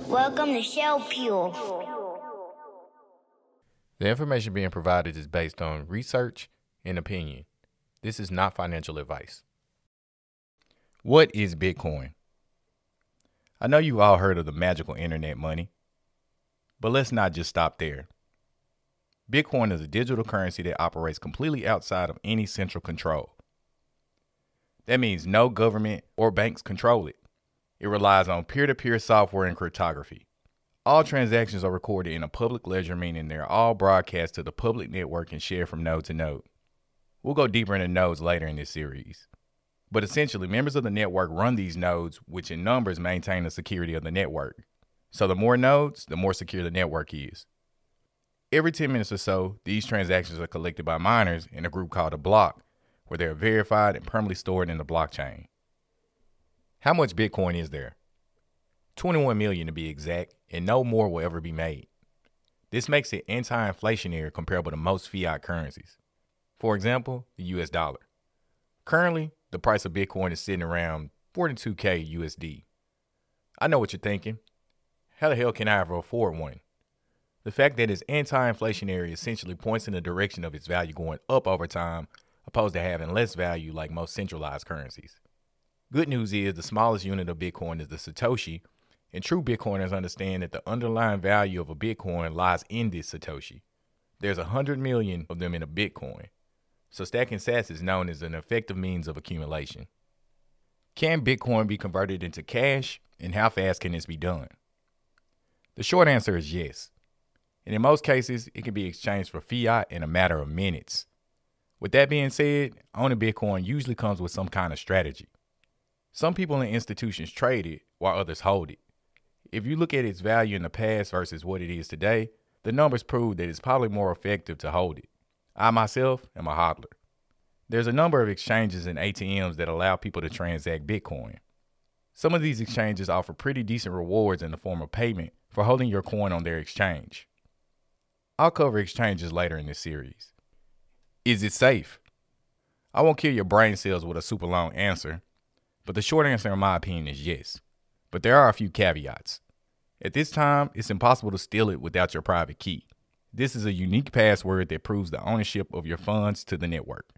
Welcome to Shill Pill. The information being provided is based on research and opinion. This is not financial advice. What is Bitcoin? I know you've all heard of the magical internet money, but let's not just stop there. Bitcoin is a digital currency that operates completely outside of any central control. That means no government or banks control it. It relies on peer-to-peer software and cryptography. All transactions are recorded in a public ledger, meaning they're all broadcast to the public network and shared from node to node. We'll go deeper into nodes later in this series. But essentially, members of the network run these nodes, which in numbers maintain the security of the network. So the more nodes, the more secure the network is. Every 10 minutes or so, these transactions are collected by miners in a group called a block, where they're verified and permanently stored in the blockchain. How much Bitcoin is there? 21 million to be exact, and no more will ever be made. This makes it anti-inflationary comparable to most fiat currencies. For example, the US dollar. Currently, the price of Bitcoin is sitting around 42K USD. I know what you're thinking. How the hell can I ever afford one? The fact that it's anti-inflationary essentially points in the direction of its value going up over time, opposed to having less value like most centralized currencies. Good news is the smallest unit of Bitcoin is the satoshi, and true Bitcoiners understand that the underlying value of a Bitcoin lies in this satoshi. There's 100 million of them in a Bitcoin, so stacking sats is known as an effective means of accumulation. Can Bitcoin be converted into cash, and how fast can this be done? The short answer is yes, and in most cases, it can be exchanged for fiat in a matter of minutes. With that being said, owning Bitcoin usually comes with some kind of strategy. Some people and institutions trade it while others hold it. If you look at its value in the past versus what it is today, the numbers prove that it's probably more effective to hold it. I myself am a hodler. There's a number of exchanges and ATMs that allow people to transact Bitcoin. Some of these exchanges offer pretty decent rewards in the form of payment for holding your coin on their exchange. I'll cover exchanges later in this series. Is it safe? I won't kill your brain cells with a super long answer, but the short answer in my opinion is yes. But there are a few caveats. At this time, it's impossible to steal it without your private key. This is a unique password that proves the ownership of your funds to the network.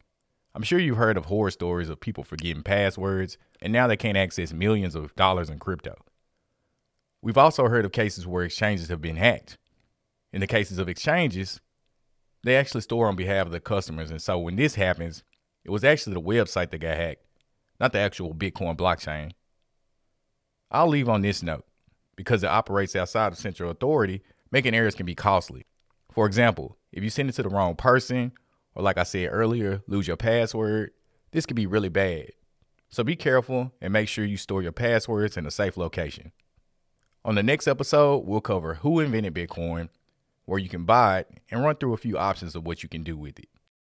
I'm sure you've heard of horror stories of people forgetting passwords, and now they can't access millions of dollars in crypto. We've also heard of cases where exchanges have been hacked. In the cases of exchanges, they actually store on behalf of the customers, and so when this happens, it was actually the website that got hacked, not the actual Bitcoin blockchain. I'll leave on this note. Because it operates outside of central authority, making errors can be costly. For example, if you send it to the wrong person, or like I said earlier, lose your password, this could be really bad. So be careful and make sure you store your passwords in a safe location. On the next episode, we'll cover who invented Bitcoin, where you can buy it, and run through a few options of what you can do with it.